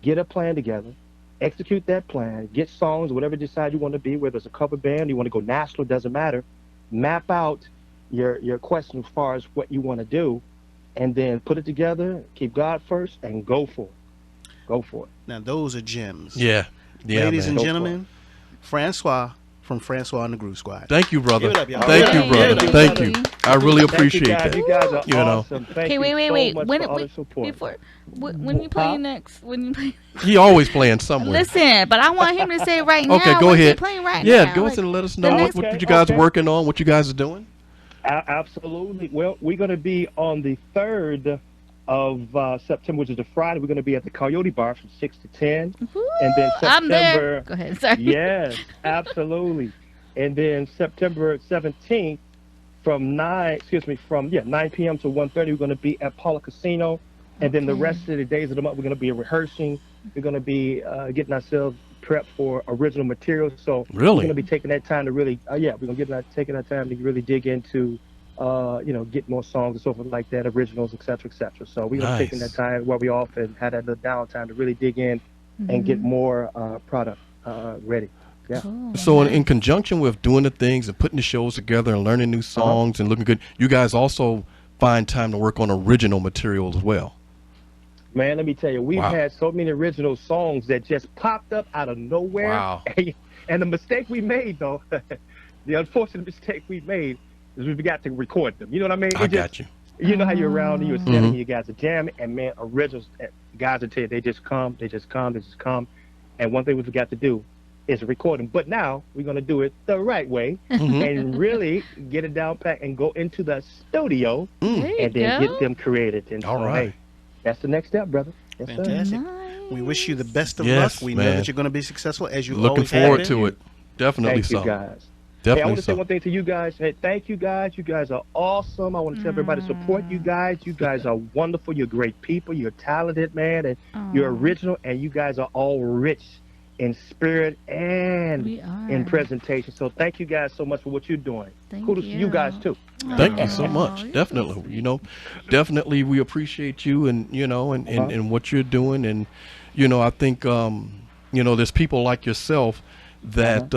get a plan together, execute that plan, get songs, whatever you decide you want to be, whether it's a cover band, you want to go national, doesn't matter. Map out your question as far as what you want to do, and then put it together, keep God first, and go for it. Go for it. Now, those are gems. Yeah. Ladies man. and Go for gentlemen, Francois from Francois and the Groove Squad. Thank you, brother. Give it up, y'all. Thank you, Hey, brother. hey, Thank hey. you. I really Thank you, appreciate guys. that. You guys are You know. awesome. Thank Okay, you wait. so much When, for all the support. before, when you playing next? When you play? He always playing somewhere. Listen, but I want him to say right now. Okay, go when he ahead. playing right Yeah, now. go Like, ahead and let us the know next- what you guys are Okay. working on, what you guys are doing. Absolutely. Well, we're going to be on the 3rd of September, which is a Friday. We're going to be at the Coyote Bar from 6 to 10. Woo, And then I'm there. September. Go ahead. Sorry. Yes, absolutely. And then September 17th from 9 p.m. to 1:30, we're going to be at Paula Casino. And then the rest of the days of the month, we're going to be rehearsing. We're going to be getting ourselves prepped for original material. So Really? we're going to be taking that time to really, we're going to taking that time to really dig into, get more songs and so forth like that, originals, et cetera, et cetera. So we're going to be taking Nice. that time while we off and had that little downtime to really dig in and get more product ready. Yeah. Cool. So in conjunction with doing the things and putting the shows together and learning new songs and looking good, you guys also find time to work on original material as well. Man, let me tell you, we've Wow. had so many original songs that just popped up out of nowhere. Wow. And the mistake we made, though, the unfortunate mistake we made is we forgot to record them. You know what I mean? I got you. You know how you're around and you're Mhm. standing, you guys are jamming, and man, originals, guys will tell you, they just come. And one thing we forgot to do is record them. But now we're going to do it the right way and really get it down pat and go into the studio There you and then go. get them created. And All so, right. hey, that's the next step, brother. Yes, sir. Fantastic. Nice. We wish you the best of Yes, luck. We know man. that you're going to be successful as you Looking always have forward been. to it. Definitely Thank so. you, guys. Hey, I Definitely want to say so. one thing to you guys. Hey, thank you guys. You guys are awesome. I want to tell everybody to support you guys. You guys are wonderful. You're great people. You're talented, man, and you're original. And you guys are all rich in spirit and We are. in presentation. So thank you guys so much for what you're doing. Thank Kudos to you guys too. Thank you so Aw, much. you're Definitely. so You know, definitely we appreciate you and, you know, and what you're doing. And, you know, I think, you know, there's people like yourself that,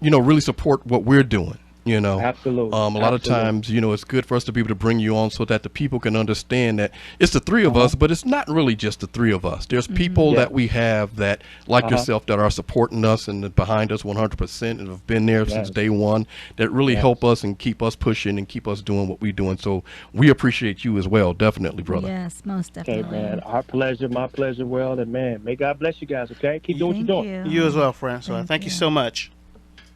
you know, really support what we're doing. You know, Absolutely. A lot of Absolutely. times, you know, it's good for us to be able to bring you on so that the people can understand that it's the three of us, but it's not really just the three of us. There's people Yeah. that we have that, like yourself, that are supporting us and behind us 100% and have been there since Yes. day one, that really Yes. help us and keep us pushing and keep us doing what we're doing. So we appreciate you as well, definitely, brother. Yes, most Okay, definitely. man. Our pleasure, my pleasure. Well, and man, may God bless you guys. Okay, keep doing Thank what you're doing. you. You as well, Francois. Thank you so much.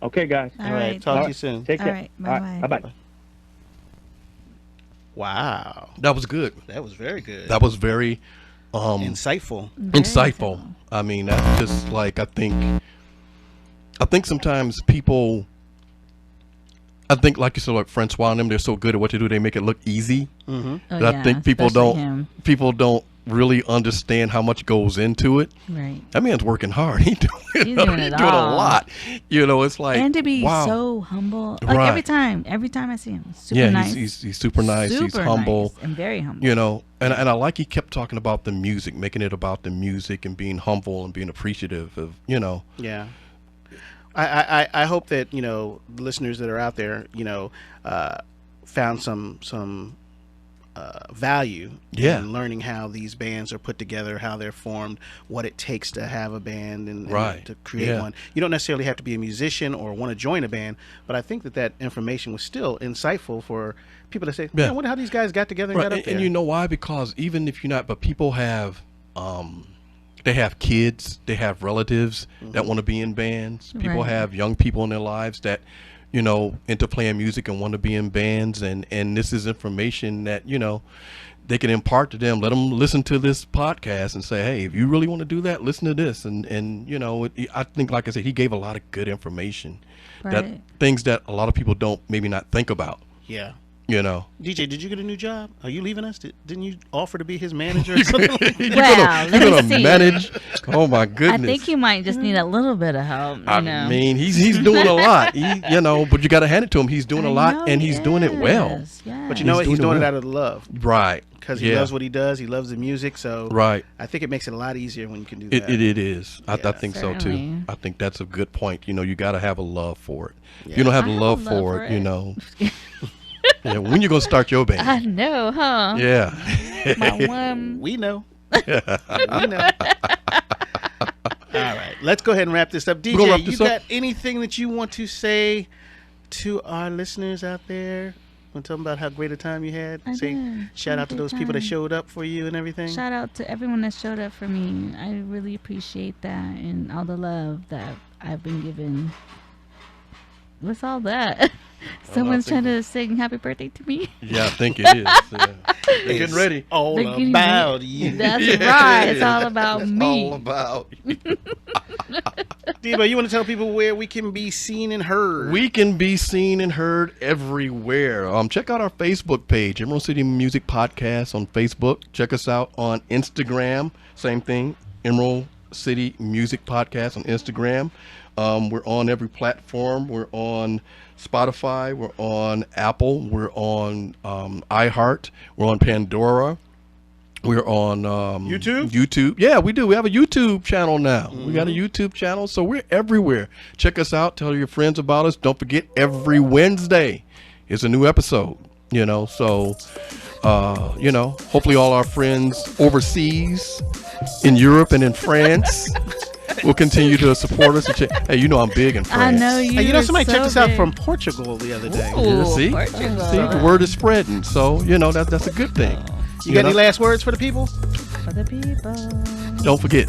Okay, guys. All right. Talk All to right. you soon. Take All care. right, bye-bye. Bye bye. Wow. That was good. That was very good. That was very Insightful. Very insightful. I mean, that's just like I think sometimes people, I think like you said, like Francois and them, they're so good at what they do, they make it look easy. Mm-hmm. Oh, That I yeah, think people especially don't him. people don't really understand how much goes into it. Right. That man's working hard. He's doing He's doing it a all. lot. You know, it's like And to be wow. so humble. Like Right. every time I see him. Super yeah, nice. he's super nice. He's Super humble. nice and very humble. You know, and I like he kept talking about the music, making it about the music and being humble and being appreciative of, you know. Yeah. I hope that, you know, the listeners that are out there, you know, found some value Yeah. in learning how these bands are put together, how they're formed, what it takes to have a band and Right. to create Yeah. one. You don't necessarily have to be a musician or want to join a band, but I think that information was still insightful for people to say, Yeah. I wonder how these guys got together and Right, got up there. and you know why? Because even if you're not, but people have, they have kids, they have relatives that want to be in bands. People Right. have young people in their lives that, you know, into playing music and want to be in bands. And this is information that, you know, they can impart to them. Let them listen to this podcast and say, hey, if you really want to do that, listen to this. And you know, I think, like I said, he gave a lot of good information, that Right. things that a lot of people don't maybe not think about, Yeah. you know. DJ, did you get a new job? Are you leaving us? Didn't you offer to be his manager or something? You're Well, gonna let me see. manage. Oh my I goodness. think you might just need a little bit of help. You I know. mean, he's doing a lot. You know, but you got to hand it to him. He's doing a I lot, know and he's doing it well. is, yes. But you know what? He's doing it well. out of love Right. because he Yeah. loves what he does. He loves the music. So Right. I think it makes it a lot easier when you can do It, that. it is. I Yeah. think so too. Certainly. I think that's a good point. You know, you got to have a love for it. Yeah. You don't have I a have a love love for for it, you it. know. Yeah, when you gonna start your band? I know, huh? Yeah. My one. We know. We know. All right. Let's go ahead and wrap this up. gonna wrap DJ, you this up. got anything that you want to say to our listeners out there? Want to tell them about how great a time you had? I Say did. shout Had a out to good those people that time. showed up for you and everything. Shout out to everyone that showed up for me. I really appreciate that and all the love that I've been given. What's all that? Someone's trying to sing happy birthday to me. Yeah, I think it is. Yeah. They're getting ready. All They're getting about ready. you. That's right. It's all about It's me. all about you. Debo, you want to tell people where we can be seen and heard? We can be seen and heard everywhere. Check out our Facebook page, Emerald City Music Podcast on Facebook. Check us out on Instagram. Same thing, Emerald City Music Podcast on Instagram. We're on every platform. We're on Spotify. We're on Apple. We're on iHeart. We're on Pandora. We're on YouTube? YouTube. Yeah, we do. We have a YouTube channel now. We got a YouTube channel, so we're everywhere. Check us out. Tell your friends about us. Don't forget, every Wednesday is a new episode. You know, so you know, hopefully all our friends overseas, in Europe and in France, will continue to support us. And hey, you know I'm big in France. I know you. Hey, you know, are somebody so checked us out big. from Portugal the other day. Ooh, Yeah, see, Portugal. see, the word is spreading. So you know that's a good thing. You got know? any last words for the people? For the people. Don't forget.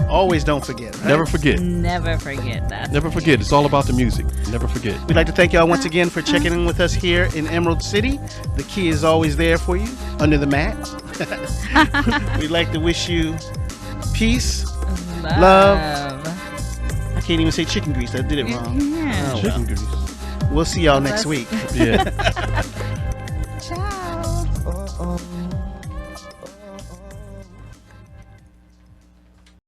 Always don't forget. Right? Never forget. Never forget that. Never forget. It's all about the music. Never forget. We'd like to thank y'all once again for checking in with us here in Emerald City. The key is always there for you, under the mat. We'd like to wish you peace, love. I can't even say chicken grease. I did it wrong. Yeah. Oh, Chicken well. grease. We'll see y'all next week. Yeah. Ciao.